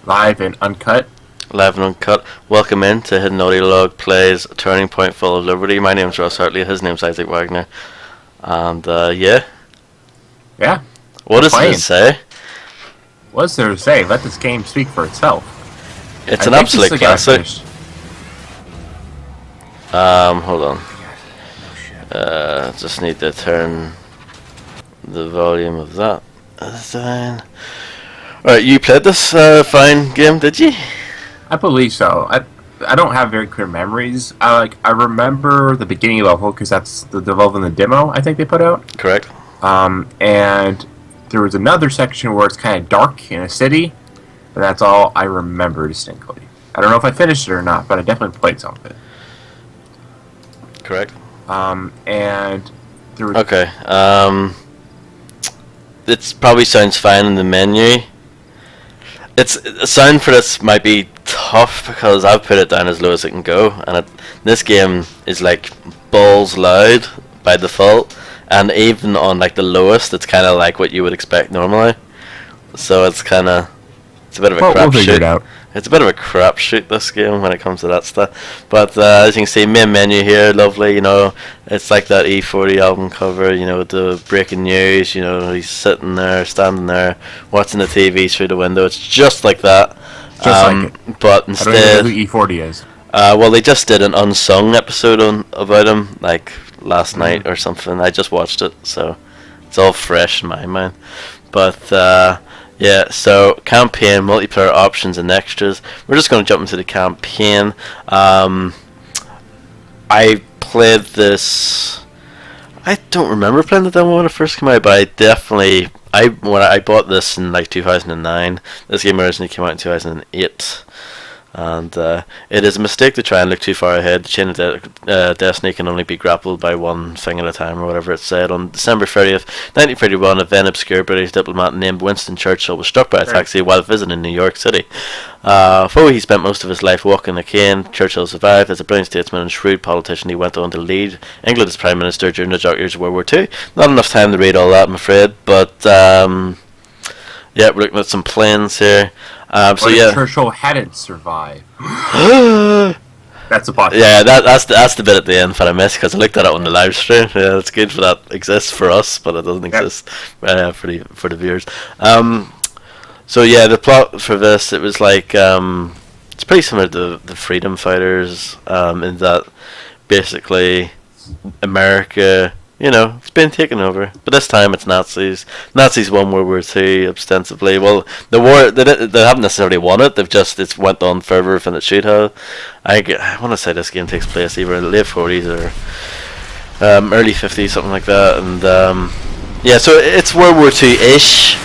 Live and uncut. Live and uncut. Welcome in to Hidden Naughty Log Plays Turning Point Full of Liberty. My name's Ross Hartley, his name's Isaac Wagner. And, yeah. Yeah. What does playing. it say? What's there to say? Let this game speak for itself. It's I an think absolute this is the guy classic. finished. Hold on. Just need to turn the volume of that down. Alright, you played this fine game, did you? I believe so. I don't have very clear memories. I remember the beginning level because that's the developing the demo I think they put out. Correct. And there was another section where it's kind of dark in a city, and that's all I remember distinctly. I don't know if I finished it or not, but I definitely played some of it. Correct. And there was Okay. It probably sounds fine in the menu. The sound for this might be tough because I've put it down as low as it can go, and this game is like balls loud by default, and even on like the lowest, it's kind of like what you would expect normally. So it's a bit of a we'll figure it crapshoot. out. It's a bit of a crapshoot, this game, when it comes to that stuff. But as you can see, main menu here, lovely. You know, it's like that E40 album cover. You know, with the breaking news. You know, he's sitting there, standing there, watching the TV through the window. It's just like that. Just like it. But I don't instead, even know who E40 is. well, they just did an unsung episode about him, like last night or something. I just watched it, so it's all fresh in my mind. But yeah, so campaign, multiplayer options, and extras. We're just going to jump into the campaign. I played this. I don't remember playing the demo when it first came out, but when I bought this in like 2009. This game originally came out in 2008. And it is a mistake to try and look too far ahead. The chain of Destiny can only be grappled by one thing at a time, or whatever it said. On December 30th, 1931, a then obscure British diplomat named Winston Churchill was struck by a taxi while visiting New York City. Though he spent most of his life walking a cane, Churchill survived. As a brilliant statesman and shrewd politician, he went on to lead England as Prime Minister during the dark years of World War II. Not enough time to read all that, I'm afraid, but yeah, we're looking at some planes here. So yeah, Churchill hadn't survived. yeah, That's a podcast. that's the bit at the end that I missed because I looked at it on the live stream. Yeah, it's good for that exists for us, but it doesn't exist for the viewers. So yeah, the plot for this, it was like it's pretty similar to the Freedom Fighters in that basically America, you know, it's been taken over, but this time it's Nazis. Nazis won World War II ostensibly. Well, the war they haven't necessarily won it. It's went on further than it should have. I want to say this game takes place either in the late 40s or early 50s, something like that. And yeah, so it's World War II ish.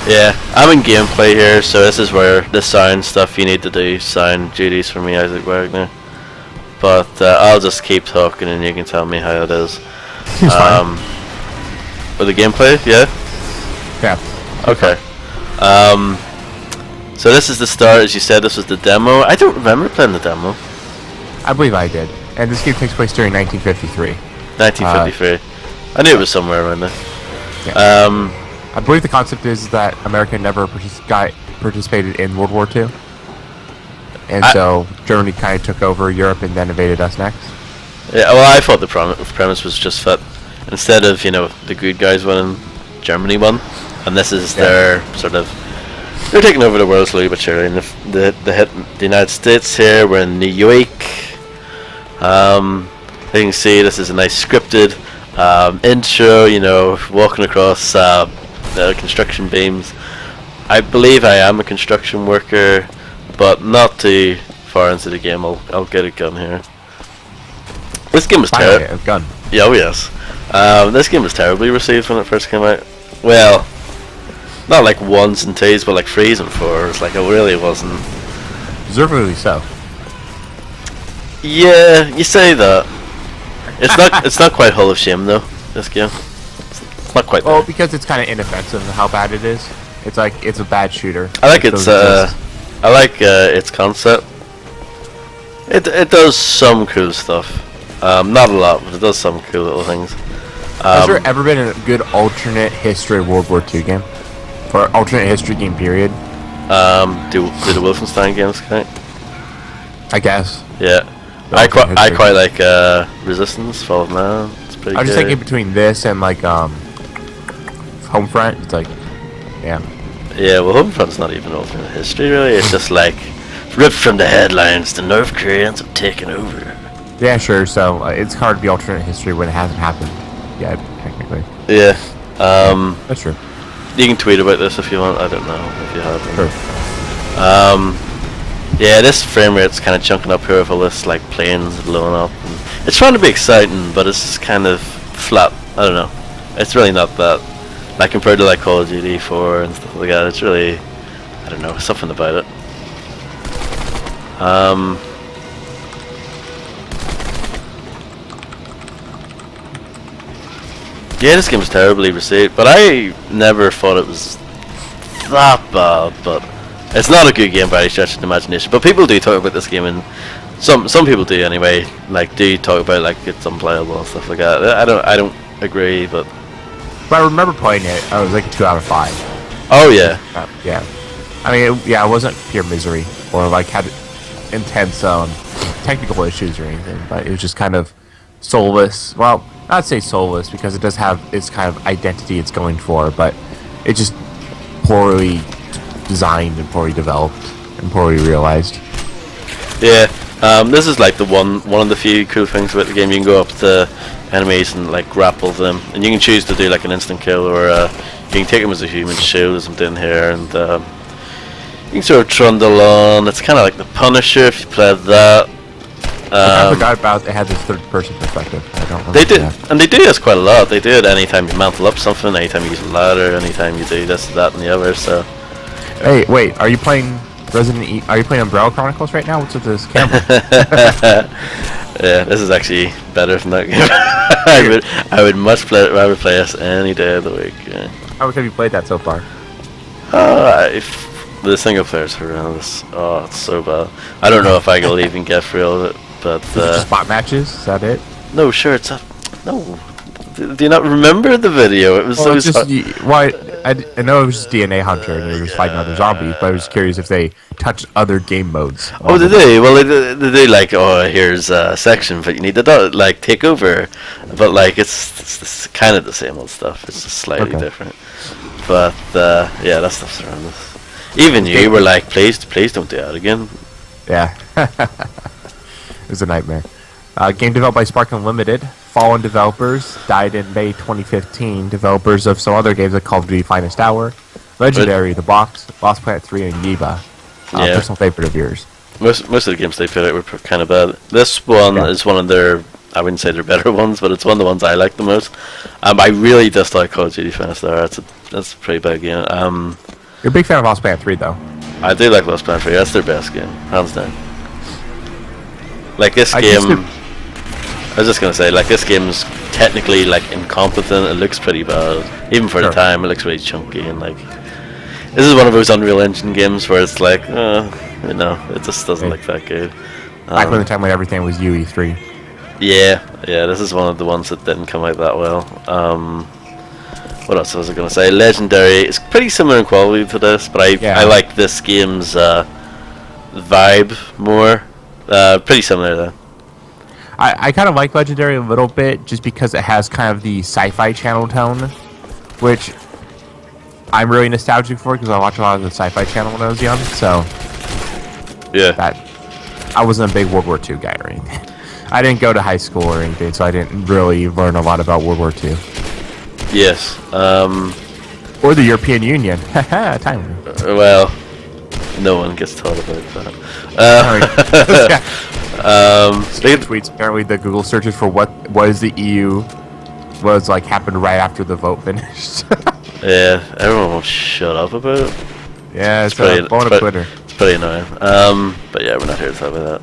Yeah, I'm in gameplay here, so this is where the sound stuff you need to do, sound duties for me, Isaac Wagner. But I'll just keep talking and you can tell me how it is. With the gameplay, yeah? Yeah. Okay. So this is the start, as you said, this was the demo. I don't remember playing the demo. I believe I did. And this game takes place during 1953. 1953. I knew it was somewhere around there. Yeah. I believe the concept is that America never participated in World War II. And so Germany kind of took over Europe and then invaded us next. Yeah, well, I thought the premise was just that instead of, you know, the good guys winning, Germany won. And this is their sort of... They're taking over the world slowly but surely. And the United States here, we're in New York. You can see this is a nice scripted intro, you know, walking across the construction beams. I believe I am a construction worker, but not too far into the game. I'll get a gun here. This game was terrible. A gun. Yeah, oh yes. This game was terribly received when it first came out. Well, not like ones and twos, but like threes and fours. Like it really wasn't. Deservedly so. Yeah, you say that. It's not. It's not quite Hall of Shame though. This game. It's not quite. Well, There. because it's kind of inoffensive of how bad it is. It's like it's a bad shooter. I like its. I like its concept. It does some cool stuff. Not a lot, but it does some cool little things. Has there ever been a good alternate history World War II game? Or alternate history game period? Do the Wolfenstein games count? I guess. Yeah. The I alternate quite history. like Resistance, Fall of Man. It's pretty I was good. just thinking between this and like Homefront. It's like, yeah. Yeah, well, Homefront's not even alternate history, really. It's just like ripped from the headlines. The North Koreans have taken over. Yeah, sure. So it's hard to be alternate history when it hasn't happened yet, technically. Yeah. That's true. You can tweet about this if you want. I don't know if you have. Sure. Yeah, this frame rate's kind of chunking up here with all this like planes blowing up. And it's trying to be exciting, but it's just kind of flat. I don't know. It's really not that. Like compared to like Call of Duty 4 and stuff like that, it's really, I don't know, something about it. Yeah, this game was terribly received, but I never thought it was that bad. But it's not a good game by any stretch of the imagination. But people do talk about this game, and some people do anyway. Like, do talk about like it's unplayable and stuff like that. I don't agree, but But I remember playing it. I was like a 2 out of 5. oh yeah, Yeah. I mean, it wasn't pure misery or like had intense technical issues or anything, but it was just kind of soulless. Well, I'd say soulless because it does have its kind of identity it's going for, but it's just poorly designed and poorly developed and poorly realized. yeah. This is like the one of the few cool things about the game. You can go up to enemies and like grapple them, and you can choose to do like an instant kill, or you can take them as a human shield, as I'm doing here, and you can sort of trundle on. It's kind of like the Punisher if you played that. I forgot about they had this third-person perspective. I don't remember They do, that. and they do this quite a lot. They do it anytime you mantle up something, anytime you use a ladder, anytime you do this, that, and the other. So Hey, wait, are you playing Are you playing Umbrella Chronicles right now? What's with this camera? yeah, this is actually better than that game. I would much rather play this any day of the week. Yeah. How much have you played that so far? If the single player's horrendous. Oh, it's so bad. I don't know if I will even get through all of it, but Is it just spot matches? Is that it? no, sure, it's a no. Do you not remember the video? It was Well, it's so. just, I know it was just DNA Hunter and you're just fighting other zombies, but I was curious if they touched other game modes. Oh, did they? Well, they do like, oh, here's a section, but you need to like take over. But like, it's kind of the same old stuff. It's just slightly Okay. different. But yeah, that stuff's horrendous. Even you were like, please don't do that again. Yeah. It was a nightmare. Game developed by Spark Unlimited. Fallen developers, died in May 2015. Developers of some other games like Call of Duty Finest Hour, Legendary, The Box, Lost Planet 3, and Yiba. Yeah. Personal favorite of yours. Most of the games they put out were kind of bad. This one Yeah. is one of their, I wouldn't say they're better ones, but it's one of the ones I like the most. I really dislike Call of Duty Finest Hour. That's a pretty bad game. You're a big fan of Lost Planet 3, though. I do like Lost Planet 3. That's their best game, hands down. Like this I used game, I was just gonna say, like this game's technically like incompetent. It looks pretty bad, even for the Sure. time. It looks really chunky and like. This is one of those Unreal Engine games where it's like, it just doesn't look that good. Back when the time when everything was UE3. Yeah, this is one of the ones that didn't come out that well. What else was I gonna say? Legendary. It's pretty similar in quality to this, but I like this game's vibe more. Pretty similar though. I kind of like Legendary a little bit just because it has kind of the Sci-Fi Channel tone, which I'm really nostalgic for because I watched a lot of the Sci-Fi Channel when I was young. So Yeah. that I wasn't a big World War II guy or anything. I didn't go to high school or anything, so I didn't really learn a lot about World War II Yes. or the European Union. Haha, timely. Well, no one gets taught about that. Speaking of tweets, apparently the Google searches for what is the EU was like happened right after the vote finished. Yeah, everyone will shut up about it. Yeah, it's pretty- blowing it's up pre- Twitter. It's pretty annoying. But yeah, we're not here to talk about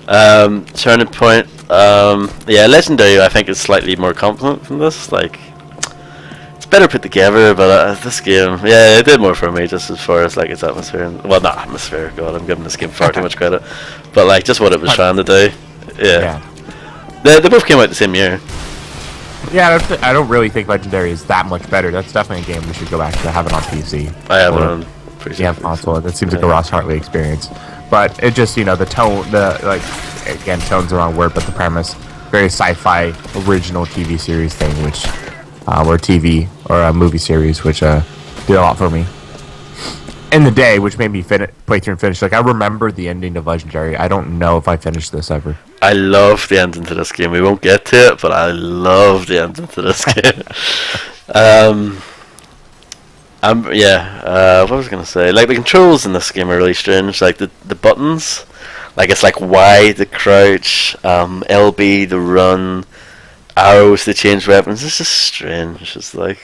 that. Turning Point. Yeah, Legendary I think is slightly more competent than this. Like, it's better put together, but this game, yeah, it did more for me just as far as like its atmosphere. Well, not atmosphere. God, I'm giving this game far too much credit. But like, just what it was trying to do. Yeah. They both came out the same year. Yeah, I don't really think Legendary is that much better. That's definitely a game we should go back to have it on PC. I have it Or- on pretty you have simple. console. That seems like a Ross Hartley experience. But it just, the tone, again, tone's the wrong word, but the premise, very sci-fi original TV series thing, which, or TV or a movie series, which did a lot for me. In the day, which made me play through and finish. Like, I remember the ending of Legendary. I don't know if I finished this ever. I love the ending to this game. We won't get to it, but I love the ending to this game. What was I gonna say? Like, the controls in this game are really strange. Like the buttons, like it's like Y to crouch, LB to run, arrows to change weapons. It's just strange. It's like,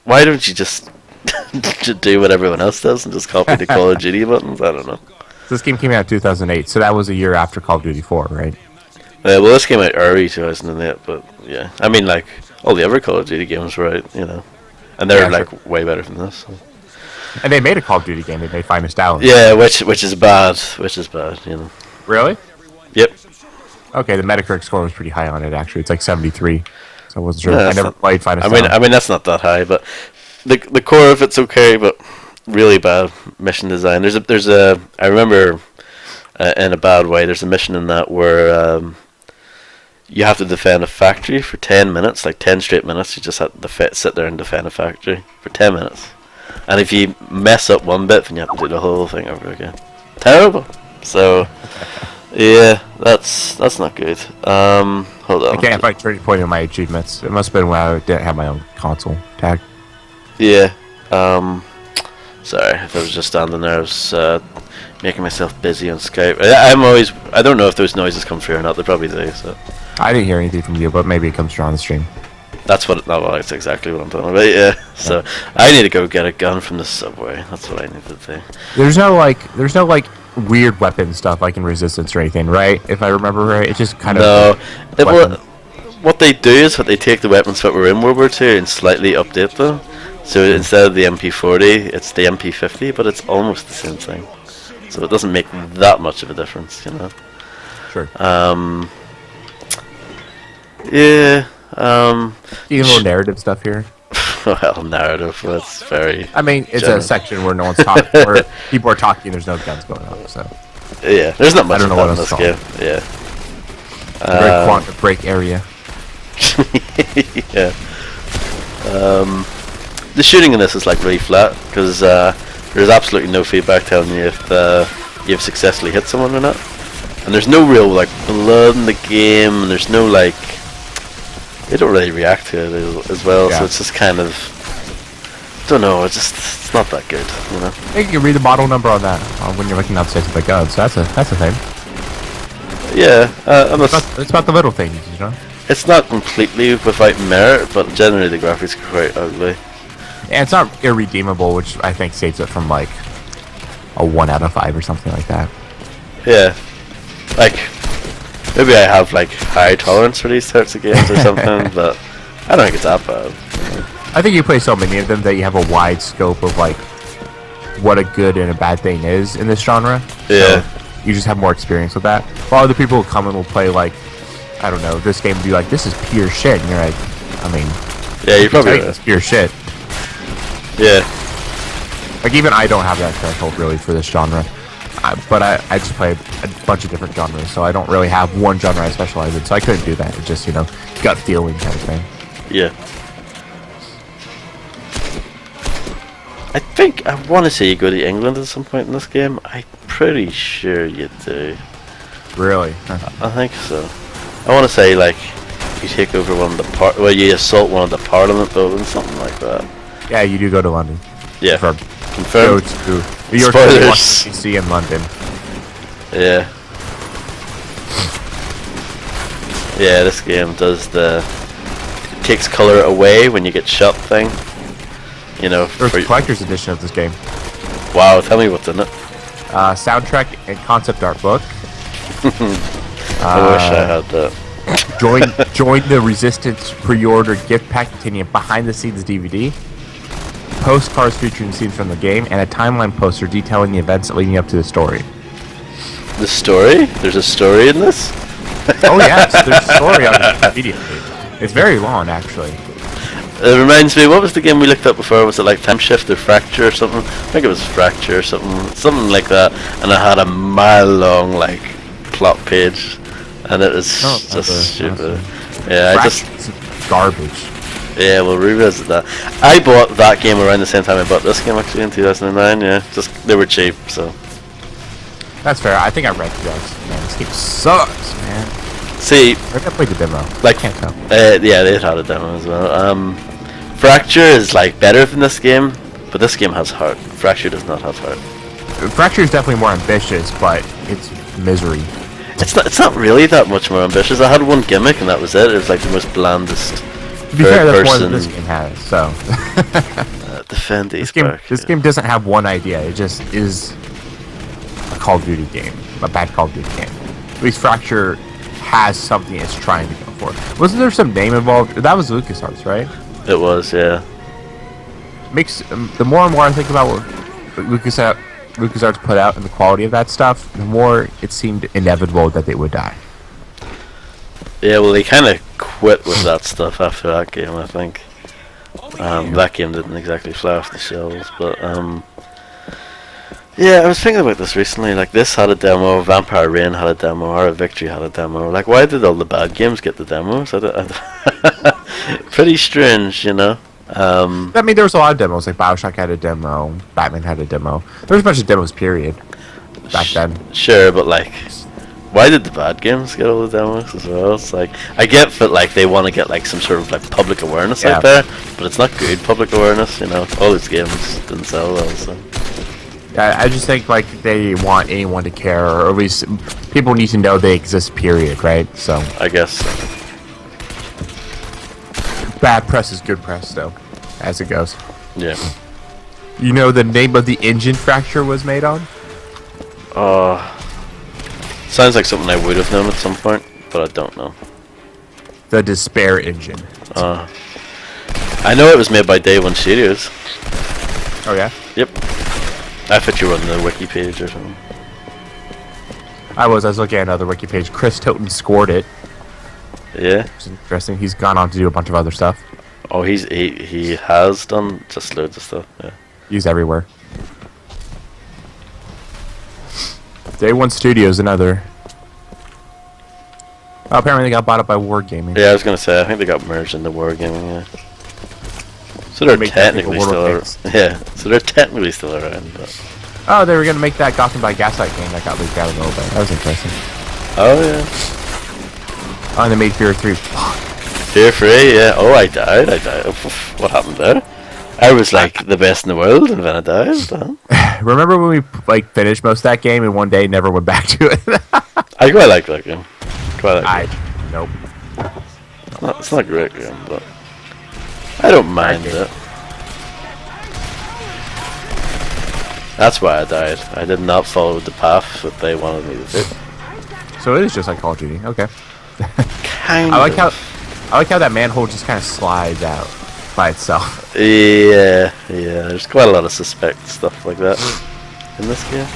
why don't you just do what everyone else does and just copy the Call of Duty buttons? I don't know. This game came out in 2008, so that was a year after Call of Duty 4, right? Well, this came out early 2008, but yeah, I mean, like all the other Call of Duty games were out, and they're like way better than this. So. And they made a Call of Duty game. They made Finest Down. Yeah, which is bad. Really? Yep. Okay, the Metacritic score was pretty high on it. Actually, it's like 73. So I wasn't sure. Yeah, I never played Finest Down. Down. I mean that's not that high, but the core of it's okay, but really bad mission design. There's a I remember in a bad way. There's a mission in that where you have to defend a factory for 10 minutes, like 10 straight minutes. You just have to sit there and defend a factory for 10 minutes. And if you mess up one bit, then you have to do the whole thing over again. Terrible. So, yeah, that's not good. Hold on. I can't find turning point in my achievements. It must have been when I didn't have my own console tag. Yeah. Sorry, if I was just standing there, I was making myself busy on Skype. I don't know if those noises come through or not. They probably do. So. I didn't hear anything from you, but maybe it comes through on the stream. That's exactly what I'm talking about. Yeah. So I need to go get a gun from the subway. That's what I need to do. There's no weird weapon stuff like in Resistance or anything, right? If I remember right, it's just kind of what they do is they take the weapons that were in World War II and slightly update them. So instead of the MP40, it's the MP50, but it's almost the same thing. So it doesn't make that much of a difference, Sure. Yeah. Even little narrative stuff here. Well, narrative. That's very. I mean, it's general. a section where no one's talking, where people are talking. There's no guns going on, so. Yeah, there's not much I don't of know that in what this it's game. Yeah. Very quantum break area. Yeah. The shooting in this is like really flat because there's absolutely no feedback telling you if you've successfully hit someone or not, and there's no real like blood in the game, and there's no like they don't really react to it as well. Yeah. So it's just kind of don't know. It's not that good, I think you can read the model number on that when you're looking up stations by guns. So that's a thing. Yeah, It's about the little things, It's not completely without merit, but generally the graphics are quite ugly. And it's not irredeemable, which I think saves it from like a 1 out of 5 or something like that. Yeah, like maybe I have like high tolerance for these types of games or something, but I don't think it's that bad. I think you play so many of them that you have a wide scope of like what a good and a bad thing is in this genre. Yeah. So you just have more experience with that. While other people will come and will play like, I don't know, this game would be like, this is pure shit, and you're like, I mean, Yeah, you probably it's pure shit. Yeah. Like even I don't have that threshold really for this genre, but I just play a bunch of different genres, so I don't really have one genre I specialize in. So I couldn't do that. It's just gut feeling kind of thing. Yeah. I think I want to say you go to England at some point in this game. I'm pretty sure you do. Really? I think so. I want to say like you take over one of the you assault one of the Parliament buildings, something like that. Yeah, you do go to London. Yeah. Go Confirmed. to New York City, Washington DC, and London. Yeah. Yeah, this game does it takes color away when you get shot thing. There's a collector's edition of this game. Wow, tell me what's in it. Soundtrack and concept art book. I wish I had that. Join the Resistance pre-order gift pack containing a behind-the-scenes DVD, postcards featuring scenes from the game, and a timeline poster detailing the events leading up to the story. The story? There's a story in this? Oh yes, there's a story on the Wikipedia page. It's very long, actually. It reminds me, what was the game we looked up before? Was it like Time Shift or Fracture or something? I think it was Fracture or something like that. And it had a mile long like plot page, and it was just stupid. Yeah, Fracture's garbage. Yeah, we'll revisit that. I bought that game around the same time I bought this game actually in 2009. Yeah, just they were cheap, so. That's fair. I think I read those. Man, this game sucks, man. See, I played the demo. like, I can't tell. yeah, they had a demo as well. Fracture is like better than this game, but this game has heart. Fracture does not have heart. Fracture is definitely more ambitious, but it's misery. It's not really that much more ambitious. I had one gimmick and that was it. It was like the most blandest. To be fair, that's more than this game has. So Defend this game doesn't have one idea. It just is a Call of Duty game, a bad Call of Duty game. At least Fracture has something it's trying to go for. Wasn't there some name involved? That was LucasArts, right? It was, yeah. Makes the more and more I think about what LucasArts put out and the quality of that stuff, the more it seemed inevitable that they would die. Yeah, well, they kind of quit with that stuff after that game, I think. That game didn't exactly fly off the shelves, but yeah, I was thinking about this recently. Like, this had a demo, Vampire Reign had a demo, Hour of Victory had a demo. Like, why did all the bad games get the demos? Pretty strange, you know. I mean, there was a lot of demos. Like BioShock had a demo, Batman had a demo. There was a bunch of demos, period, back then. Sure, but like, why did the bad games get all the demos as well? It's like, I get that like they want to get like some sort of like public awareness out there, but it's not good public awareness, you know. All these games didn't sell well, so. I just think like they want anyone to care, or at least people need to know they exist, period, right? So I guess so. Bad press is good press, though, as it goes. Yeah. You know the name of the engine Fracture was made on? Sounds like something I would have known at some point, but I don't know. The Despair engine. I know it was made by Day One Studios. Oh yeah? Yep. I thought you were on the wiki page or something. I was looking at another wiki page. Chris Tilton scored it. Yeah. Which is interesting. He's gone on to do a bunch of other stuff. Oh, he has done just loads of stuff. Yeah. He's everywhere. Day One Studios, another. Oh, apparently they got bought up by Wargaming. Yeah, I was gonna say I think they got merged into Wargaming. Yeah. So they're technically still around. Yeah. So they're technically still around. But. Oh, they were gonna make that Gotham by Gaslight game that got leaked out a little bit. That was interesting. Oh yeah. Oh, and they made Fear 3. Fear 3, yeah. Oh, I died. What happened there? I was like the best in the world, and then I died. Remember when we like finished most of that game and one day never went back to it? I quite like that game. Nope. It's not a great game, but I don't mind it. That's why I died. I did not follow the path that they wanted me to do. So it is just like Call of Duty. Okay. Kind I of. like how that manhole just kind of slides out by itself. Yeah. There's quite a lot of suspect stuff like that in this game.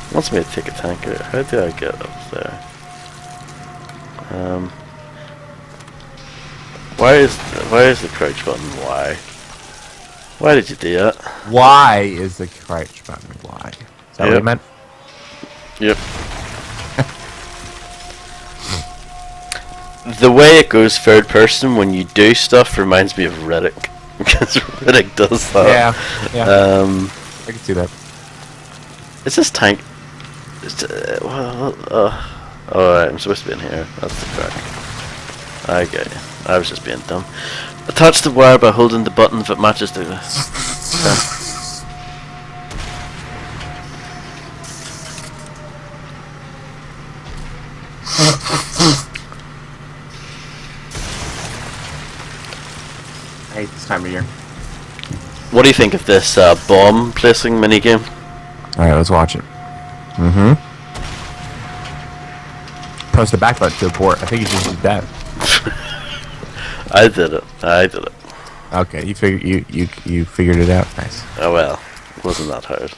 It wants me to take a tanker. How do I get up there? Why is the crouch button Y? Why did you do that? Why is the crouch button Y? Is that what you meant? Yep. The way it goes third person when you do stuff reminds me of Riddick. Because Riddick does that. Yeah. I can see that. Is this tank? Alright, I'm supposed to be in here. That's the crack. I get you. I was just being dumb. Attach the wire by holding the button if it matches the... I hate this time of year. What do you think of this bomb placing minigame? Alright, let's watch it. Press the back button to abort. I think you just did that. I did it. Okay, you figured it out. Nice. Oh well, it wasn't that hard.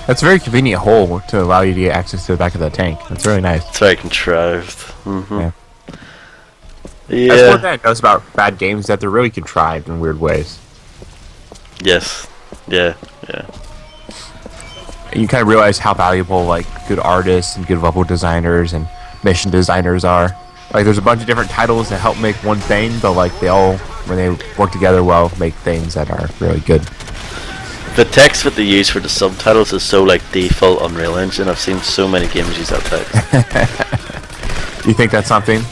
That's a very convenient hole to allow you to get access to the back of the tank. That's really nice. It's very contrived. Yeah. Yeah. That's one thing I notice about bad games, that they're really contrived in weird ways. Yes. Yeah. Yeah. And you kind of realize how valuable like good artists and good level designers and mission designers are. Like there's a bunch of different titles that help make one thing, but like they all, when they work together well, make things that are really good. The text that they use for the subtitles is so like default Unreal Engine. I've seen so many games use that text. You think that's something?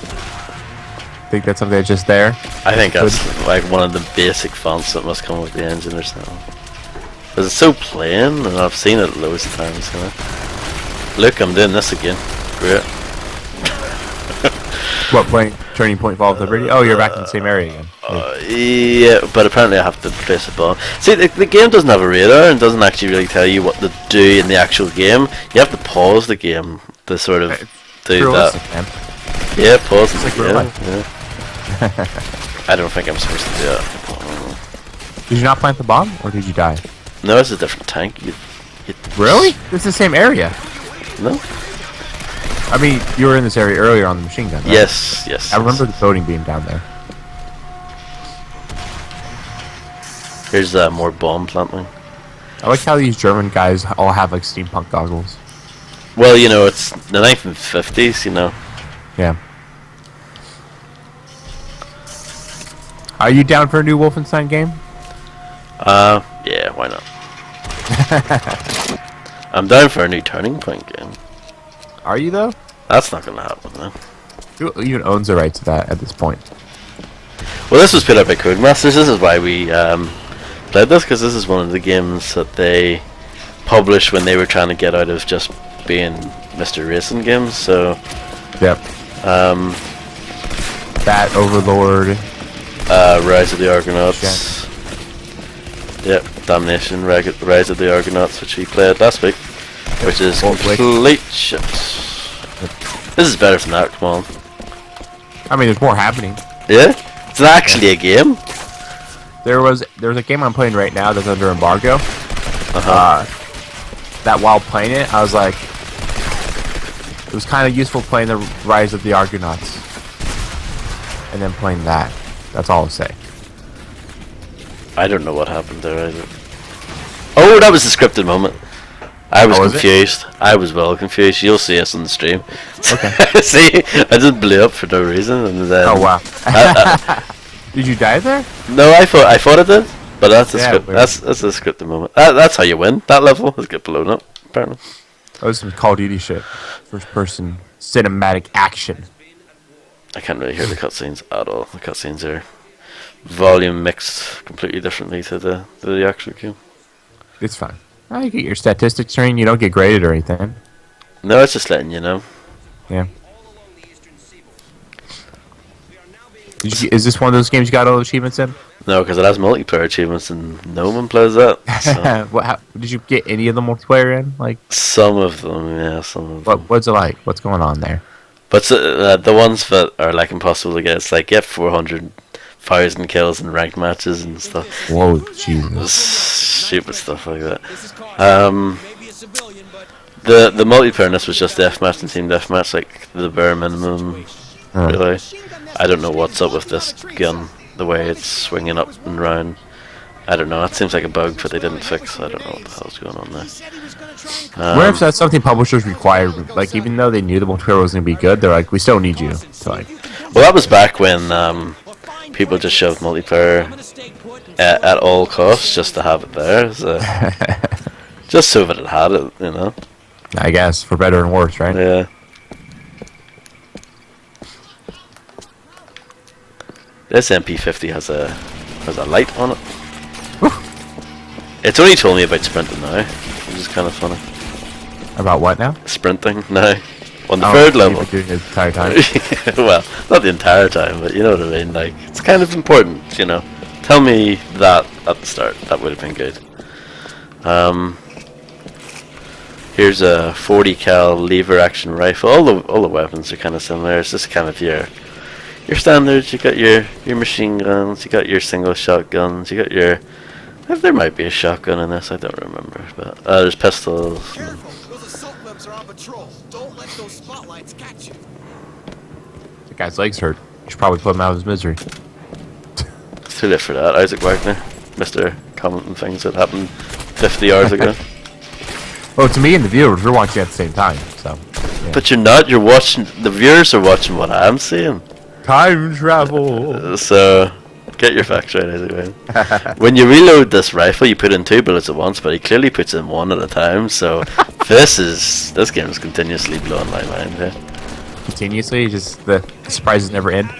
Think that's something that's just there? I think that's like one of the basic fonts that must come with the engine or something. Because it's so plain, and I've seen it loads of times. You know? Look, I'm doing this again. Great. What, playing Turning Point Fall of Liberty? Oh, you're back in the same area again. Yeah, but apparently I have to place a bomb. See, the game doesn't have a radar and doesn't actually really tell you what to do in the actual game. You have to pause the game to sort of do that. Man. Yeah, pause the like real game. life. Yeah. I don't think I'm supposed to do that. Did you not plant the bomb, or did you die? No, it's a different tank. Really? This is the same area. No? I mean, you were in this area earlier on the machine gun, right? Yes, yes. I remember the building being down there. Here's more bomb planting. I like how these German guys all have like steampunk goggles. Well, you know, it's the 1950s, you know. Yeah. Are you down for a new Wolfenstein game? Yeah, why not? I'm down for a new Turning Point game. Are you though? That's not gonna happen, though. Who even owns the rights to that at this point? Well, this was put out by Codemasters. This is why we played this, because this is one of the games that they published when they were trying to get out of just being Mr. Racing games. So, Yep. Bat Overlord. Rise of the Argonauts. Yep, Damnation, Rise of the Argonauts, which we played last week, which is complete shit. This is better than that, come on. I mean, there's more happening. Yeah? It's actually a game? There's a game I'm playing right now that's under embargo. That while playing it, I was like, it was kind of useful playing the Rise of the Argonauts, and then playing that. That's all I'll say. I don't know what happened there either. Oh, that was the scripted moment. I was confused. I was well confused. You'll see us on the stream. Okay. See, I just blew up for no reason, and then. Oh wow. Did you die there? No, I thought I did, but that's a script. Weird. That's a scripted moment. That's how you win. That level is get blown up. Apparently. That was some Call of Duty shit. First person cinematic action. I can't really hear the cutscenes at all. The cutscenes are volume mixed completely differently to the actual game. It's fine. Oh, you get your statistics trained. You don't get graded or anything. No, it's just letting you know. Yeah. Is this one of those games you got all the achievements in? No, because it has multiplayer achievements and no one plays that. So. Did you get any of the multiplayer in? Like some of them, yeah, some of them. What's it like? What's going on there? But the ones that are like impossible to get, it's like get 400,000 kills in ranked matches and stuff. Whoa, Jesus! Stupid stuff like that. The multiplayer in this was just deathmatch and team deathmatch, like the bare minimum. Really, I don't know what's up with this gun. The way it's swinging up and round. I don't know. It seems like a bug that they didn't fix. I don't know what the hell's going on there. What if that's something publishers require? Like, even though they knew the multiplayer was going to be good, they're like, we still need you. So, like, well, that was back when people just shoved multiplayer at all costs just to have it there. So just so that it had it, you know. I guess for better and worse, right? Yeah. This MP50 has a light on it. It's only told me about sprinting now, which is kind of funny. About what now? Sprinting now. On the third level. You've been doing it the entire time. Well, not the entire time, but you know what I mean. Like, it's kind of important, you know. Tell me that at the start. That would have been good. Here's a 40 cal lever action rifle. All the weapons are kind of similar. It's just kind of your standards. You got your machine guns. You got your single shotguns. You got your There might be a shotgun in this, I don't remember. But there's pistols. Careful, those assault webs are on patrol. Don't let those spotlights catch you. The guy's legs hurt. You should probably put him out of his misery. It's too late for that. Isaac Wagner, Mr. Commenting things that happened 50 hours ago. Well, to me and the viewers, we're watching at the same time, so. Yeah. But you're not. You're watching. The viewers are watching what I'm seeing. Time travel. So get your facts right, Isaac Wagner. When you reload this rifle, you put in 2 bullets at once, but he clearly puts in 1 at a time. So this game is continuously blowing my mind. Here. Continuously, just the surprises never end.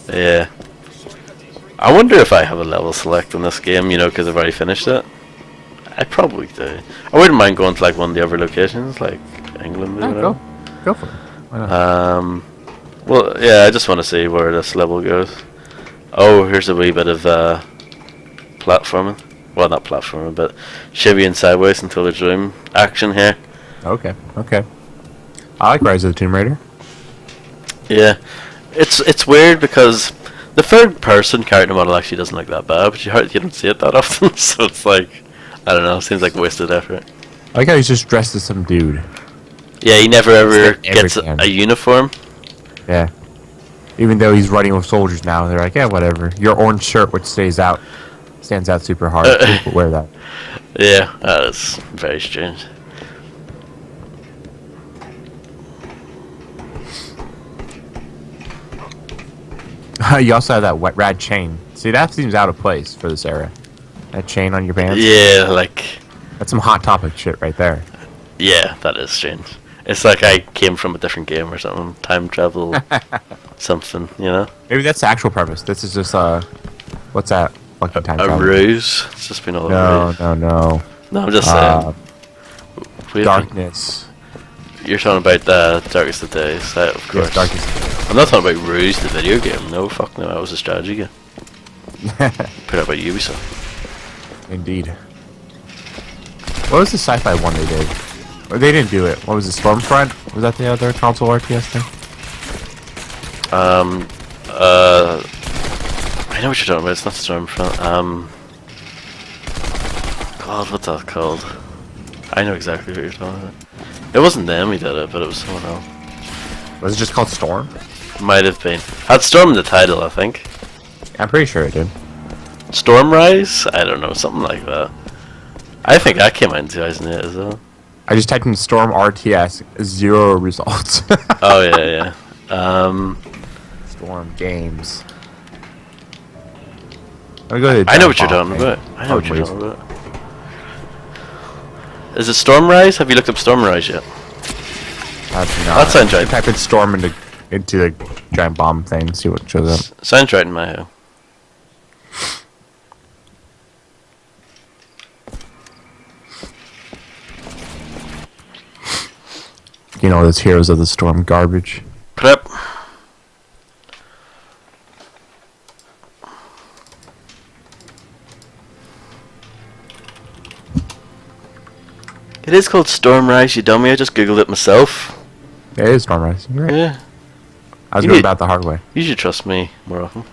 Yeah. I wonder if I have a level select in this game, you know, because I've already finished it. I probably do. I wouldn't mind going to like one of the other locations, like England or whatever. Go for it. Why not? Well, yeah, I just want to see where this level goes. Oh, here's a wee bit of platforming. Well, not platforming, but shivvying sideways until the dream action here. Okay. I like Rise of the Tomb Raider. Yeah, it's weird because the third person character model actually doesn't look that bad, but you don't see it that often, so it's like, I don't know, seems like wasted effort. I like how he's just dressed as some dude. Yeah, he never ever like gets every a uniform. Yeah. Even though he's running with soldiers now, they're like, yeah, whatever. Your orange shirt, which stands out super hard. People wear that. Yeah, that is very strange. You also have that wet rad chain. See, that seems out of place for this era. That chain on your pants. Yeah, like, That's some Hot Topic shit right there. yeah, that is strange. It's like I came from a different game or something. Time travel, something, you know? Maybe that's the actual premise. This is just, what's that fucking time A travel? ruse. It's just been all a ruse. No. No, I'm just saying. Wait, Darkness. You're talking about the Darkest of Days, of course. Yes, Darkness. I'm not talking about Ruse, the video game. No, fuck no, that was a strategy game. Put out by Ubisoft. Indeed. What was the sci-fi one they did? Or they didn't do it. What was it, Stormfront? Was that the other console RTS thing? I know what you're talking about. It's not Stormfront. God, what's that called? I know exactly what you're talking about. It wasn't them who did it, but it was someone else. Was it just called Storm? Might have been. Had Storm in the title, I think. I'm pretty sure it did. Stormrise? I don't know, something like that. I think that came out in 2008 as well. I just typed in Storm RTS, 0 results. Oh yeah, yeah. Storm games. Let me go to the I know what you're Giant talking Bomb about. thing. I know what you're please. talking about. Is it Stormrise? Have you looked up Stormrise yet? That sounds right. Type in Storm into the giant bomb thing, see what shows up. Sounds right in my head. You know, those Heroes of the Storm garbage. Prep. It is called Stormrise, you dummy. I just googled it myself. Yeah, it is Stormrise. You're right. Yeah. I was You going need- about the hard way. You should trust me more often.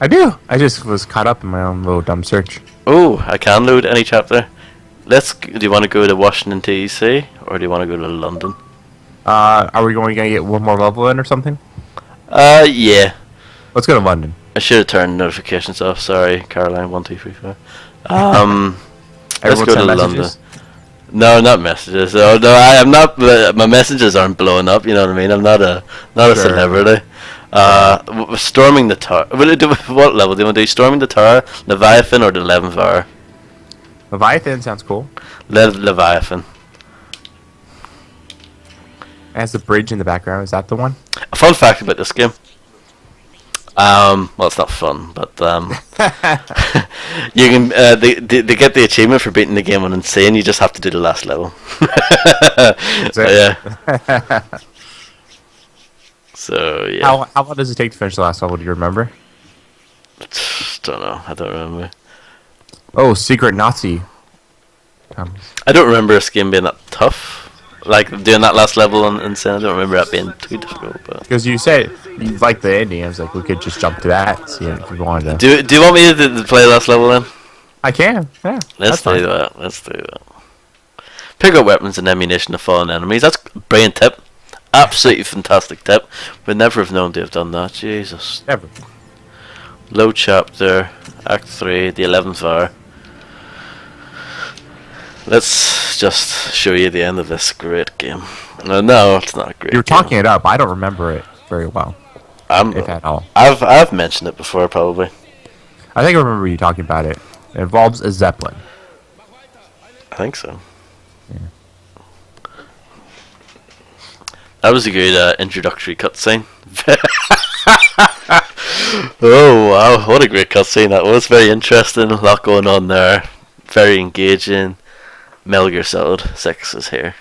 I do. I just was caught up in my own little dumb search. Oh, I can load any chapter. Do you want to go to Washington DC or do you want to go to London? Are we going to get one more level in or something? Yeah. Let's go to London. I should have turned notifications off. Sorry, Caroline. 1234. Let's Everyone go to send London. messages? No, not messages. Oh no, I'm not. My messages aren't blowing up. You know what I mean? I'm not a Sure. celebrity. Storming the tower. What level do you want to do? Storming the tower, Leviathan, or the 11th hour? Leviathan sounds cool. Leviathan. It has the bridge in the background. Is that the one? A fun fact about this game. Well, it's not fun, but you can. They get the achievement for beating the game on insane. You just have to do the last level. That's it. Yeah. So yeah. How long does it take to finish the last level? Do you remember? Don't know. I don't remember. Oh, secret Nazi. I don't remember this game being that tough. Like doing that last level on Insane, I don't remember that being too difficult. But Because you said you like the ending. I was like, we could just jump to that. See if you wanted to. do you want me to play the last level then? I can. Yeah. Let's that's fine. do that. Let's do that. Pick up weapons and ammunition of fallen enemies. That's a brilliant tip. Absolutely fantastic tip. Would never have known to have done that. Jesus. Never. Low chapter, Act 3, the 11th hour. Let's just show you the end of this great game. No, it's not a great. You were game. talking it up. I don't remember it very well, if at all. I've mentioned it before, probably. I think I remember you talking about it. It involves a zeppelin. I think so. That was a good introductory cutscene. Oh wow, what a great cutscene that was. Very interesting, a lot going on there. Very engaging. Metal Gear Solid 6 is here.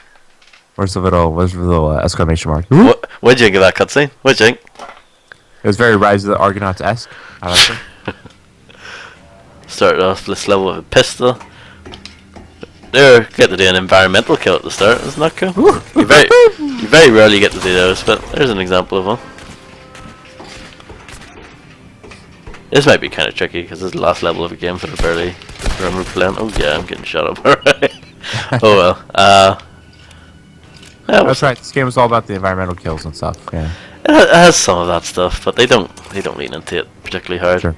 Where's the little exclamation mark? What did you think of that cutscene? What did you think? It was very Rise of the Argonauts-esque. I like it. Started off this level with a pistol. There, get to do an environmental kill at the start. Isn't that cool? You very rarely get to do those, but there's an example of one. This might be kind of tricky because it's the last level of a game that I barely remember playing. Oh yeah, I'm getting shot up. Alright. Oh well. Yeah, That's right. This game is all about the environmental kills and stuff. Yeah. it has some of that stuff, but they don't lean into it particularly hard. Sure.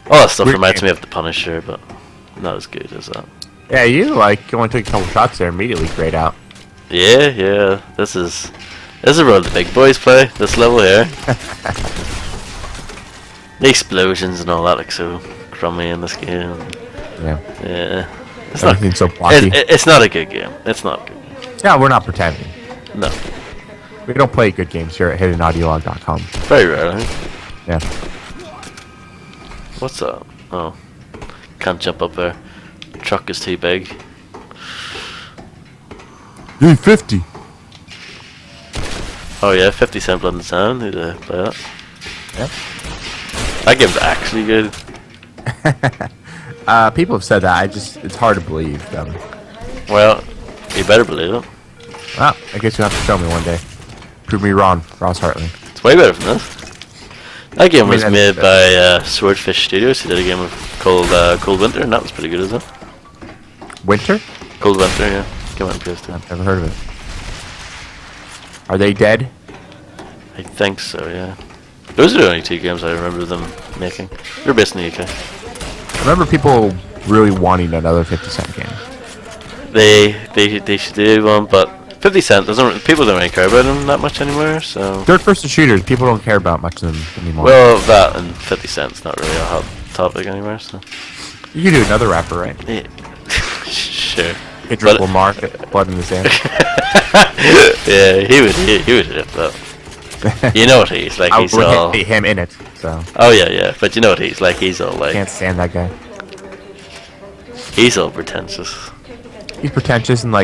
All that stuff Weird reminds game. me of the Punisher, but not as good as that. Yeah, you only took a couple shots there, immediately grayed out. Yeah. This is where the big boys play. This level here. The explosions and all that look so crummy in this game. Yeah. Yeah. It's not. Everything's so blocky. It's not a good game. It's not a good game. Yeah, we're not pretending. No. We don't play good games here at hiddenaudiolog.com. Very rarely. Yeah. What's that? Oh. Can't jump up there. The truck is too big. Hey, 50. Oh yeah, 50 Cent Blood and Sound. Need to play that. Yep. That game's actually good. People have said that. It's hard to believe them. Well, you better believe it. Well, I guess you'll have to show me one day. Prove me wrong, Ross Hartley. It's way better than this. That game was I mean, made by Swordfish Studios, who did a game called Cold Winter, and that was pretty good as well. Winter? Cold Winter, yeah. Came out in PS2. I've never heard of it. Are they dead? I think so, yeah. Those are the only two games I remember them making. They're based in the UK. I remember people really wanting another 50 Cent game. They should do one, but 50 Cent people don't really care about him that much anymore, so... Third-person shooters, people don't care about much of them anymore. Well, that and 50 Cent's not really a hot topic anymore, so... You could do another rapper, right? Yeah. Sure. Kendrick But- Lamar, Blood in the Sand. Yeah, he would hit that. You know what he's like, I he's would all... hate him in it, so Oh yeah, but you know what he's like, he's all like... can't stand that guy. He's all pretentious. He's pretentious and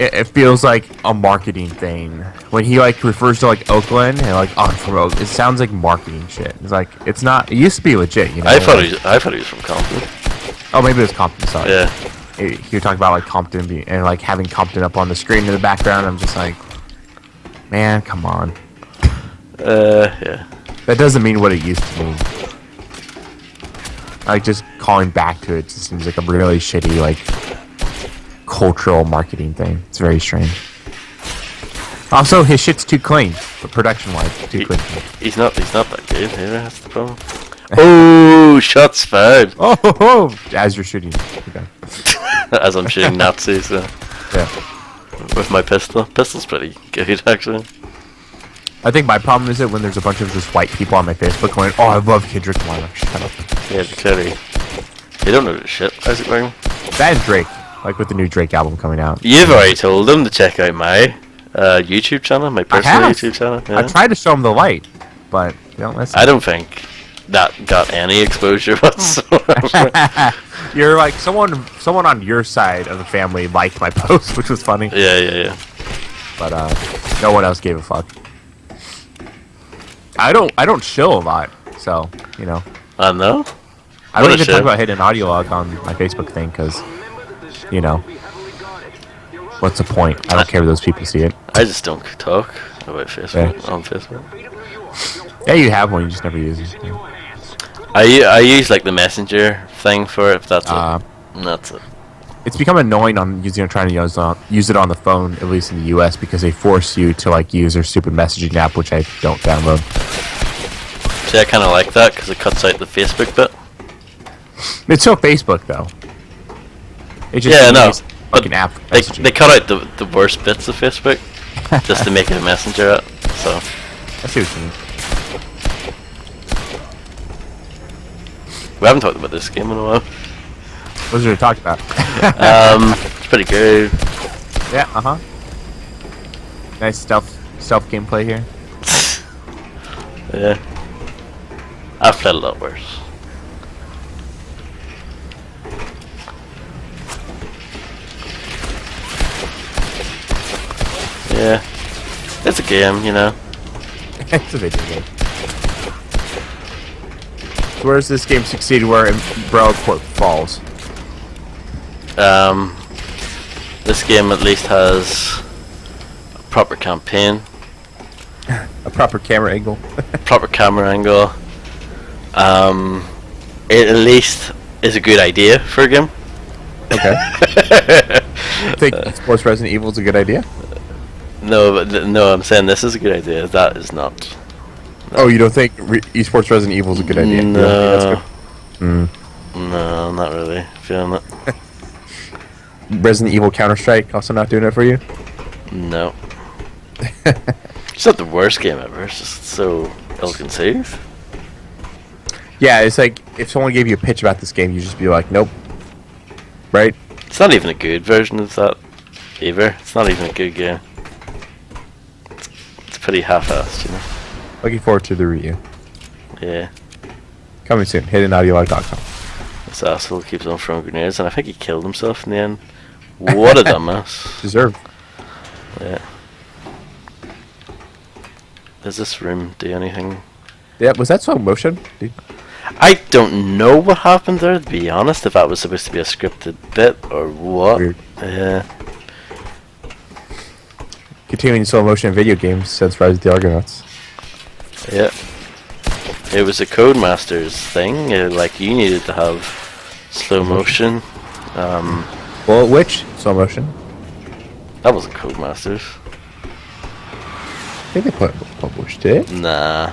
it feels like a marketing thing. When he refers to Oakland and oh, I'm from Oakland, it sounds like marketing shit. It's like it's not. It used to be legit, you know. I thought he was from Compton. Oh, maybe it was Compton. Sorry. Yeah. You're talking about Compton and having Compton up on the screen in the background. I'm just like, man, come on. Yeah. That doesn't mean what it used to mean. Just calling back to it just seems like a really shitty cultural marketing thing. It's very strange. Also, his shit's too clean, but production-wise, too clean. He's not that good either, that's the problem. Oh, shots fired. Oh, as you're shooting. Okay. As I'm shooting Nazis Yeah. with my pistol. Pistol's pretty good, actually. I think my problem is that when there's a bunch of just white people on my Facebook going, oh, I love Kendrick Lamar. Shut up. Yeah, clearly. They don't know the shit, Isaac Bergman. That and Drake, with the new Drake album coming out. You've already told them to check out my YouTube channel, my personal have. YouTube channel. I Yeah. tried to show them the light, but they don't listen. I don't think that got any exposure whatsoever. You're someone on your side of the family liked my post, which was funny. Yeah. But no one else gave a fuck. I don't chill a lot, so I know. I What don't a even shame. talk about hidden audio log on my Facebook thing because what's the point? I don't care if those people see it. I just don't talk about Facebook Yeah. on Facebook. Yeah, you have one, you just never use it. I use like the messenger thing for it. If that's it. That's it. It's become annoying on trying to use it on the phone, at least in the U.S., because they force you to like use their stupid messaging app, which I don't download. See, I kind of like that because it cuts out the Facebook bit. It's still Facebook though. It just Yeah, no, fucking app. for They messaging. cut out the worst bits of Facebook just to make it a messenger app. So I see what you mean. we haven't talked about this game in a while. What was there to talk about? It's pretty good. Yeah. Nice stealth gameplay here. Yeah, I've played a lot worse. Yeah, it's a game, you know. It's a video game. So where does this game succeed where Umbrella Corp falls? This game at least has a proper campaign, A proper camera angle. proper camera angle. It at least is a good idea for a game. Okay. I think Sports Resident Evil is a good idea. No, no, I'm saying this is a good idea. That is not. Oh, you don't think esports Resident Evil is a good idea? You don't think that's No, no, not really feeling it. good? Resident Evil Counter Strike also not doing it for you? No. It's not the worst game ever. It's just so ill-conceived. Yeah, it's like if someone gave you a pitch about this game, you'd just be like, nope. Right? It's not even a good version of that either. It's not even a good game. It's pretty half-assed, you know. Looking forward to the review. Yeah. Coming soon. HiddenAudiolog.com. This asshole keeps on throwing grenades, and I think he killed himself in the end. What a dumbass. Deserved. Yeah. Does this room do anything? Yeah, was that slow motion? Dude. I don't know what happened there, to be honest, if that was supposed to be a scripted bit or what. Weird. Yeah. Continuing slow motion in video games since Rise of the Argonauts. Yeah. It was a Codemasters thing, like you needed to have slow motion. Bullet Witch, slow motion. That wasn't Codemasters. I think they published it. Nah.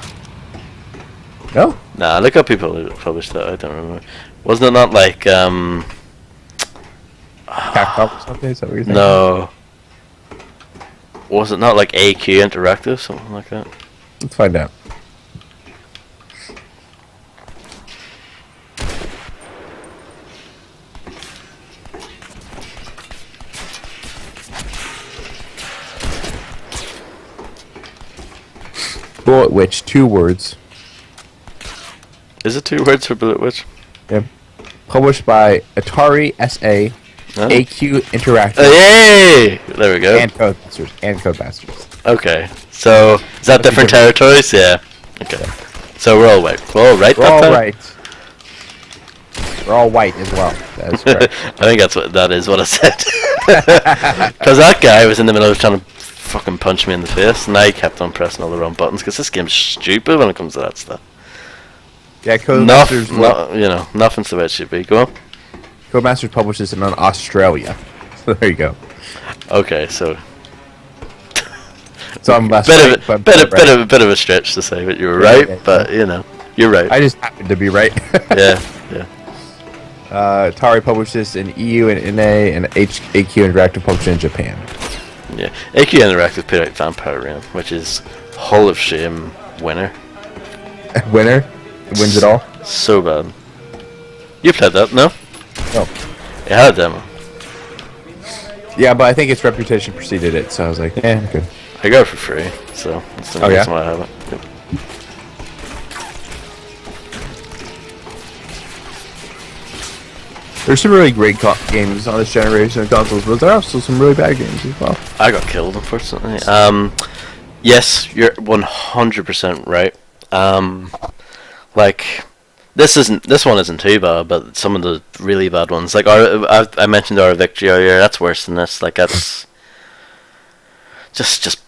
No? Nah, look up people who published that, I don't remember. Wasn't it not like, Capcom or something? Is that what you're thinking? no. Was it not like AQ Interactive, something like that? Let's find out. Bullet Witch, 2 words. Is it 2 words for Bullet Witch? Yep. Published by Atari SA, Huh? AQ Interactive, Yay! There we go. and Codemasters. Okay. So, is that different territories? Yeah. Okay. So we're all white. We're all right We're that all time? right. We're all white as well. That is correct. I think that is what I said. Because that guy was in the middle of trying to fucking punch me in the face, and I kept on pressing all the wrong buttons, because this game's stupid when it comes to that stuff. Yeah, Codemasters, Nothing's the way it should be. Go on. Codemasters publishes it in Australia. So there you go. Okay, so So I'm less bit right, of but a bit of a stretch to say that you were right, yeah, but you're right. I just happen to be right. Yeah, yeah. Atari published this in EU and NA, and AQ Interactive published it in Japan. Yeah, AQ Interactive put out Vampire Rain, which is Hall of Shame winner. Winner wins it all. So bad. You played that, no? No. It had a demo. Yeah, but I think its reputation preceded it, so I was like, good. I got it for free, so that's the Oh, yeah? reason why I have it. Yep. There's some really great games on this generation of consoles, but there are also some really bad games as well. I got killed, unfortunately. Yes, you're 100% right. Like, this one isn't too bad, but some of the really bad ones, like I mentioned our Victory earlier, that's worse than this. Like, that's just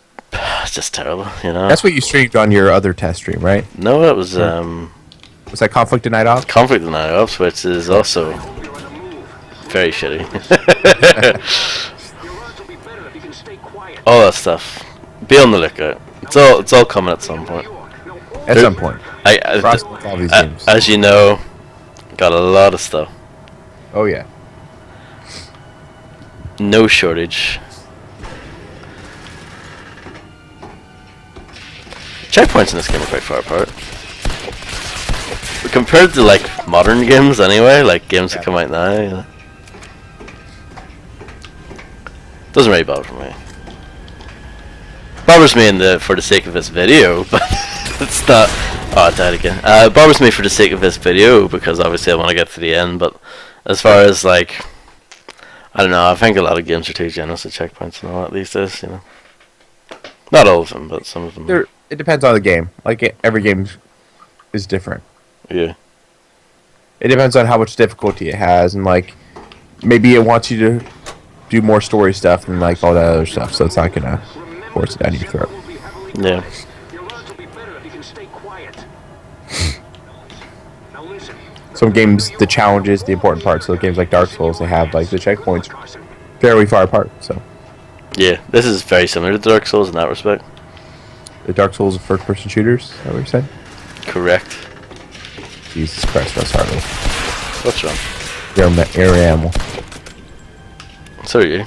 it's just terrible, you know. That's what you streamed on your other test stream, right? No, that was Was that Conflict of Night Ops? Conflict of Night Ops, which is also very shitty. All that stuff. Be on the lookout. It's all coming at some point. At some point. Across all these games. As you know, got a lot of stuff. Oh yeah. No shortage. Checkpoints in this game are quite far apart. But compared to like modern games anyway, like games that come out now, you know, doesn't really bother me. Bothers me for the sake of this video, but it's not. Oh, I died again. It bothers me for the sake of this video because obviously I want to get to the end. But as far as like, I don't know. I think a lot of games are too generous with checkpoints and all that these days. You know, not all of them, but some of them. It depends on the game. Like every game is different. Yeah. It depends on how much difficulty it has, and like maybe it wants you to do more story stuff than like all that other stuff. So it's not gonna force it down your throat. Yeah. Some games, the challenges, the important parts. So games like Dark Souls, they have like the checkpoints fairly far apart. So Yeah, this is very similar to Dark Souls in that respect. the Dark Souls of first-person shooters. Is that what you're saying? Correct. Jesus Christ, Russ Hartley. What's wrong? You're an animal. So are you.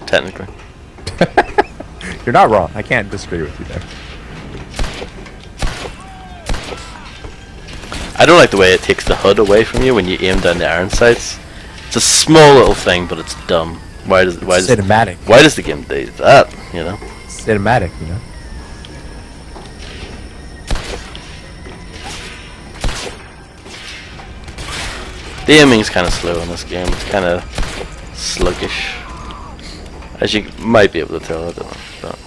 Technically. You're not wrong. I can't disagree with you there. I don't like the way it takes the HUD away from you when you aim down the iron sights. It's a small little thing, but it's dumb. Why does Cinematic. Why does the game do that? You know. Cinematic, you know. The aiming's kind of slow in this game. It's kind of sluggish, as you might be able to tell. I don't know. But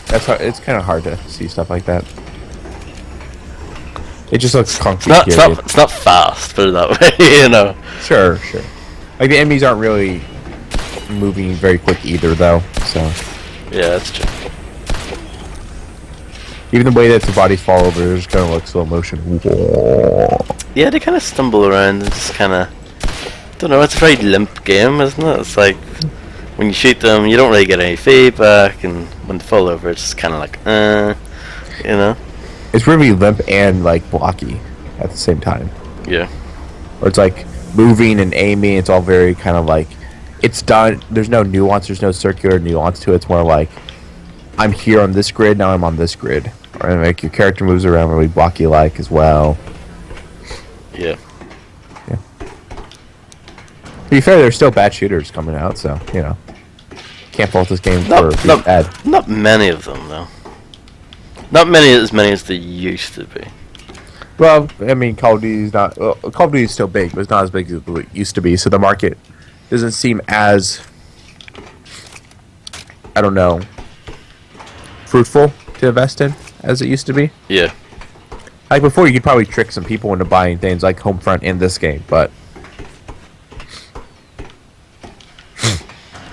That's hard. It's kind of hard to see stuff like that. It just looks clunky. it's not fast. Put it that way. You know. Sure. Like the enemies aren't really moving very quick either, though. So Yeah, that's true. even the way that the bodies fall over is kind of like slow motion. Whoa. Yeah, they kind of stumble around and just kind of. Don't know. It's a very limp game, isn't it? It's like when you shoot them, you don't really get any feedback, and when they fall over, it's just kind of like, you know. It's really limp and like blocky at the same time. Yeah. Or it's like moving and aiming. It's all very kind of like it's done. There's no nuance. There's no circular nuance to it. It's more like I'm here on this grid. Now I'm on this grid. Or like your character moves around really blocky like as well. Yeah. To be fair, there's still bad shooters coming out, so you know can't fault this game for being Not bad. Not many of them though. Not as many as they used to be. Well, I mean, Call of Duty's not. Well, Call of Duty's still big, but it's not as big as it used to be. So the market doesn't seem as, I don't know, fruitful to invest in as it used to be. Yeah. Like before, you could probably trick some people into buying things like Homefront in this game, but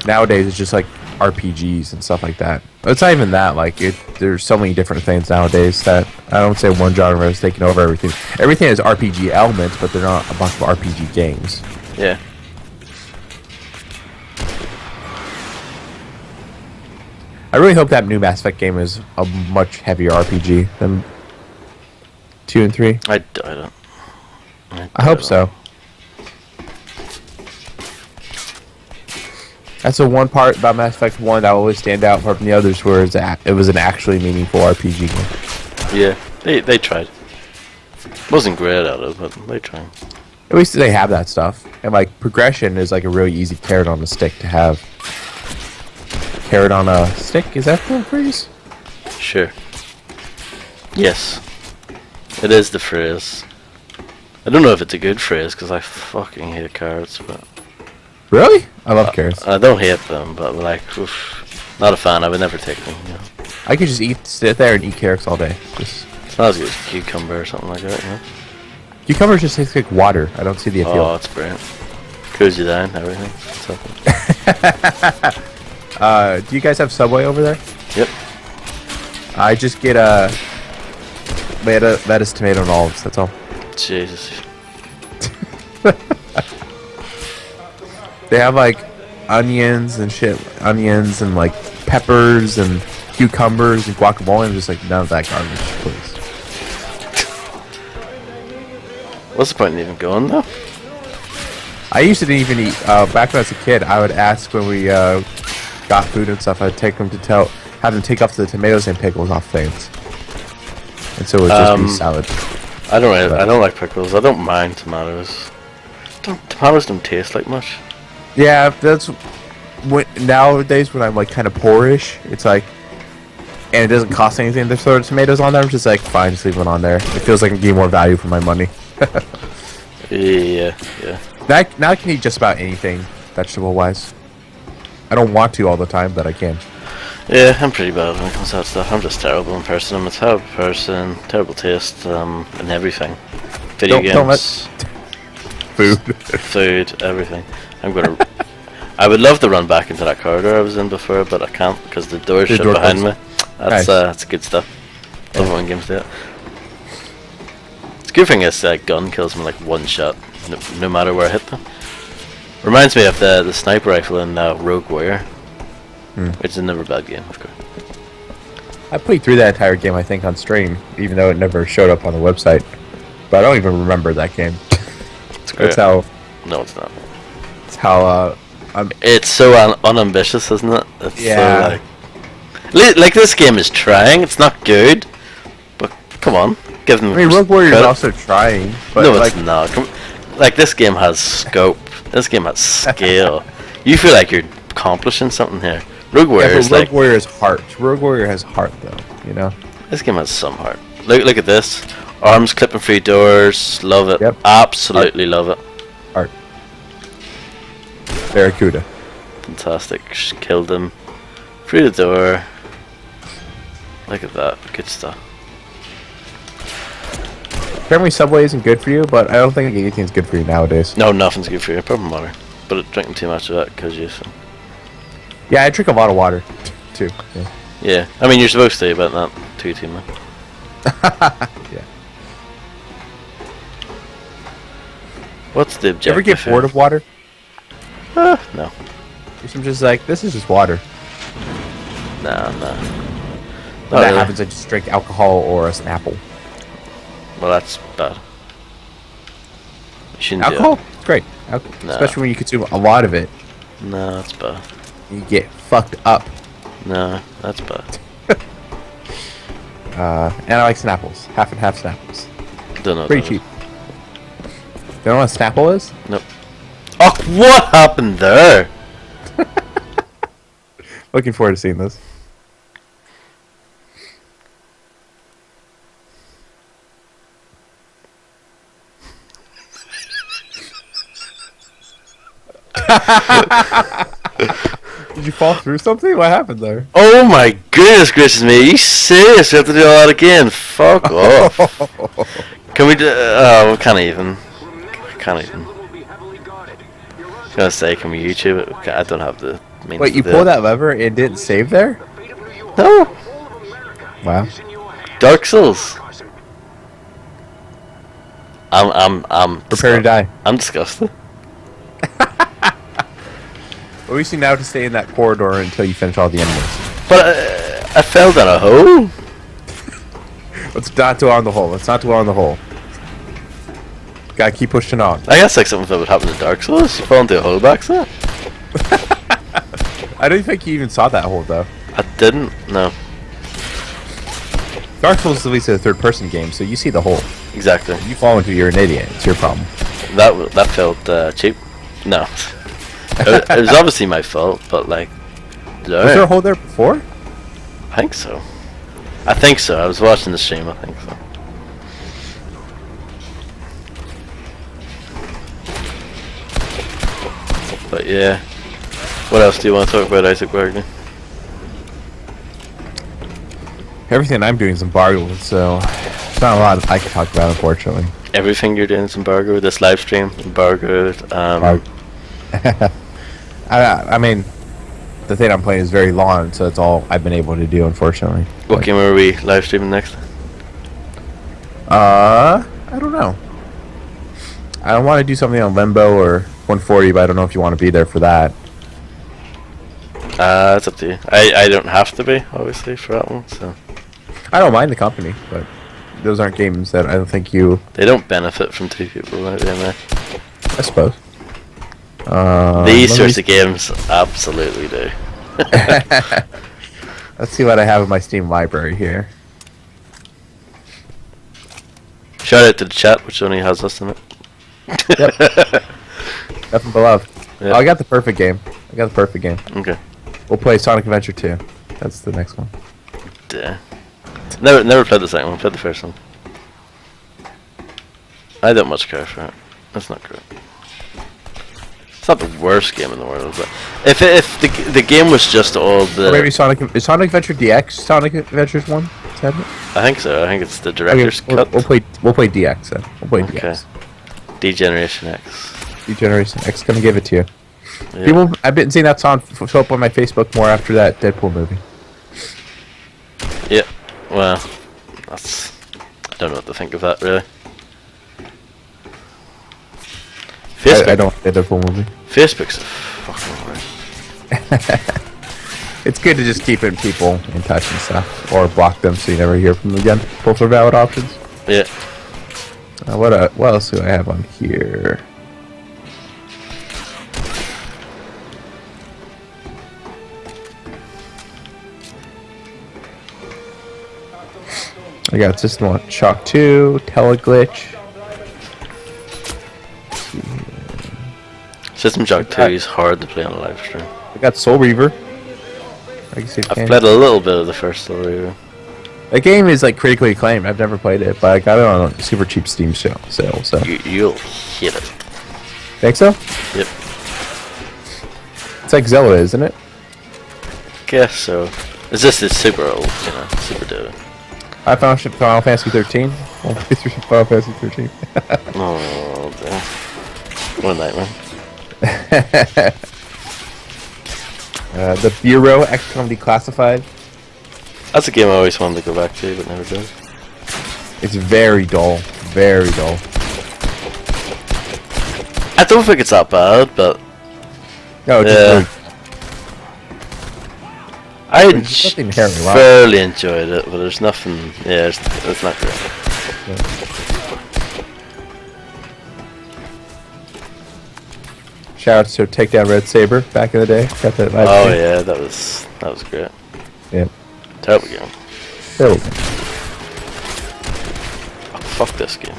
nowadays it's just like RPGs and stuff like that. It's not even that. Like there's so many different things nowadays that I don't say one genre is taking over everything. Everything has RPG elements, but they're not a bunch of RPG games. Yeah. I really hope that new Mass Effect game is a much heavier RPG than 2 and 3. I don't. I hope so. That's the one part about Mass Effect 1 that will always stand out from the others, where it was an actually meaningful RPG game. Yeah, they tried. Wasn't great at it, but they tried. At least they have that stuff. And like progression is like a really easy carrot on the stick to have. Carrot on a stick? Is that the phrase? Sure. Yes. It is the phrase. I don't know if it's a good phrase, because I fucking hate carrots, but... Really? I love carrots. I don't hate them, but like, oof, not a fan. I would never take them. You know. I could just sit there and eat carrots all day. Just It's not as good as cucumber or something like that, you know? cucumbers just taste like water. I don't see the appeal. Oh, it's brilliant. Cools you down, everything. Something. Do you guys have Subway over there? Yep. I just get lettuce, tomato, and olives. That's all. Jesus. They have like onions and shit, onions and like peppers and cucumbers and guacamole. I'm just like, none of that garbage, please. What's the point in even going though? I used to even eat back when I was a kid. I would ask when we got food and stuff. I'd take them to have them take off the tomatoes and pickles off things, and so it would just be salad. I don't like pickles. I don't mind tomatoes. Tomatoes don't taste like much. Yeah, that's nowadays when I'm like kind of poorish. It's like, and it doesn't cost anything to throw tomatoes on there. I'm just like, fine, just leave it on there. It feels like I'm getting more value for my money. Yeah. Now I can eat just about anything, vegetable wise. I don't want to all the time, but I can. Yeah, I'm pretty bad when it comes to that stuff. I'm just terrible in person. I'm a terrible person, terrible taste, and everything. Video Don't let- games, Food. food, everything. I would love to run back into that corridor I was in before, but I can't because the door's The shut door behind closed. me. That's Nice. that's good stuff. Love it when games do it. It's a good thing is gun kills me like one shot, no matter where I hit them. Reminds me of the sniper rifle in Rogue Warrior, which is another bad game, of course. I played through that entire game, I think, on stream, even though it never showed up on the website. But I don't even remember that game. It's great. That's how. No, it's not. That's how. It's so unambitious, isn't it? It's Yeah. So, like this game is trying. It's not good, but come on, give them. I mean, Rogue Warrior is credit. also trying, but No, like, it's not. Like this game has scope. This game has scale. You feel like you're accomplishing something here. Rogue Warrior yeah, is but Rogue like Warrior is heart. Rogue Warrior has heart, though. You know. this game has some heart. Look at this. Arms clipping through doors. Love it. Yep. Absolutely love it. Heart. Barracuda. Fantastic. Just killed him through the door. Look at that. Good stuff. Apparently, Subway isn't good for you, but I don't think anything's good for you nowadays. No, nothing's good for you. Apart from water. But drinking too much of that because you. So. Yeah, I drink a lot of water, too. Yeah. Yeah. I mean, you're supposed to, but not too much. Yeah. What's the You objective? ever get here? bored of water? No. I'm just like, this is just water. Nah. When Not that really. happens, I just drink alcohol or a Snapple. Well, that's bad. You shouldn't Alcohol? It's great. No. Especially when you consume a lot of it. do it. No, that's bad. You get fucked up. No, that's bad. And I like Snapples. Half and half Snapples. Don't know. Pretty what that cheap. You know what a Snapple is? is. Nope. Oh, what happened there? Looking forward to seeing this. Did you fall through something? What happened there? Oh my goodness gracious me! Are you serious? We have to do all that again? Fuck off. Can we do? Oh, we can't even. Can't even. I was gonna say, can we YouTube it? I don't have the means Wait, to you do pulled it. that lever and it didn't save there? No. Wow. Dark Souls. I'm Prepare to die. I'm disgusted. At least you now have to stay in that corridor until you finish all the enemies. But I fell down a hole. Let's not dwell on the hole. Let's not dwell on the hole. Gotta keep pushing on. I guess like something that would happen to Dark Souls. You fall into a hole back there. I don't think you even saw that hole though. I didn't. No. Dark Souls is at least a third-person game, so you see the hole. Exactly. You fall into it, you're an idiot. It's your problem. That felt cheap. No. It was obviously my fault, but like. Was there a hole there before? I think so. I think so. I was watching the stream. I think so. But yeah. What else do you want to talk about, Isaac Wagner? Everything I'm doing is embargoed, so there's not a lot I can talk about, unfortunately. Everything you're doing is embargoed. This live stream embargoed. I mean, the thing I'm playing is very long, so that's all I've been able to do, unfortunately. What game are we live streaming next? I don't know. I don't want to do something on Limbo or 140, but I don't know if you want to be there for that. It's up to you. I don't have to be, obviously, for that one, so. I don't mind the company, but those aren't games that I don't think you. They don't benefit from 2 people out there. I suppose. These sorts of games absolutely do. Let's see what I have in my Steam library here. Shout out to the chat, which only has us in it. Yep. Nothing but love. Yeah. Oh, I got the perfect game. Okay. We'll play Sonic Adventure 2. That's the next one. Yeah. Never played the second one. Played the first one. I don't much care for it. That's not great. It's not the worst game in the world, but if the game was just all the. Or maybe is Sonic Adventure DX Sonic Adventures 1? Is that it? I think so. I think it's the director's cut. We'll play DX then. We'll play Okay. DX. Degeneration X. Degeneration X gonna give it to you. Yeah. People, I've been seeing that song show up on my Facebook more after that Deadpool movie. Yeah. Well, that's. I don't know what to think of that really. Facebook. I don't like the Deadpool movie. Facebook's a fucking word. It's good to just keep in people in touch and stuff, or block them so you never hear from them again. Both are valid options. Yeah. What else do I have on here? I got System Shock 2, Teleglitch. System Shock 2 is hard to play on a live stream. I got Soul Reaver. I can see the I've game. played a little bit of the first story. That game is like critically acclaimed. I've never played it, but I got it on a super cheap Steam sale. So You'll hit it. think so? Yep. It's like Zelda, isn't it? Guess so. It's just it's super old, super dude. I found Final Fantasy 13. Final Fantasy 13. Oh, damn. What a nightmare. The Bureau XCOM Declassified. That's a game I always wanted to go back to, but never did. It's very dull. Very dull. I don't think it's that bad, but No, it's Yeah. just I There's nothing inherently wrong. fairly enjoyed it, but there's nothing. Yeah, it's not great. Shout out to Takedown Red Saber back in the day. Got that live Oh stream. yeah, that was great. Yeah. Terrible game. There we go. Oh, fuck this game.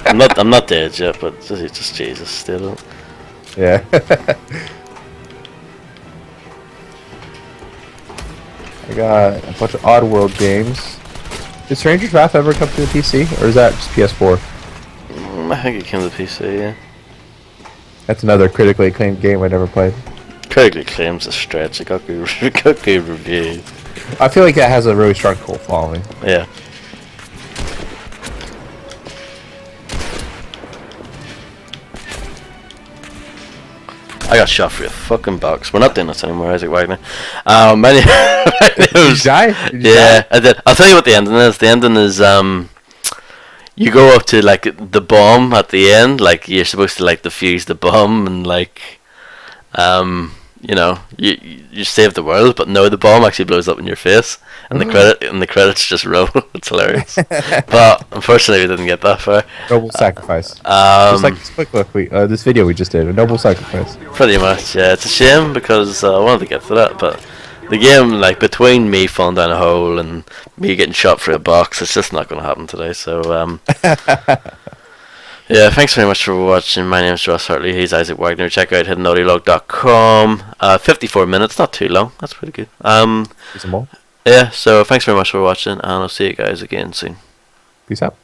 I'm not dead yet, but just Jesus, still. Yeah. I got a bunch of Oddworld games. Did Stranger's Wrath ever come to the PC, or is that just PS4? I think it came to the PC. Yeah. That's another critically acclaimed game I never played. Critically claims a stretch. It got good, got good reviews. I feel like that has a really strong cult following. Yeah. I got shot for a fucking box. We're not doing this anymore, Isaac Wagner. My name Did you die? Did you yeah, die? I did. I'll tell you what the ending is. The ending is you go up to like the bomb at the end, like you're supposed to like defuse the bomb and like you save the world, but no, the bomb actually blows up in your face, and the credits just roll. It's hilarious. But unfortunately, we didn't get that far. Noble sacrifice. Just like this quick look, this video we just did, a noble sacrifice. Pretty much, yeah. It's a shame because I wanted to get to that, but the game, like between me falling down a hole and me getting shot through a box, it's just not going to happen today. So, yeah, thanks very much for watching. My name is Ross Hartley. He's Isaac Wagner. Check out hiddennaughty.com. 54 minutes, not too long. That's pretty good. Peace and more. Yeah, so thanks very much for watching, and I'll see you guys again soon. Peace out.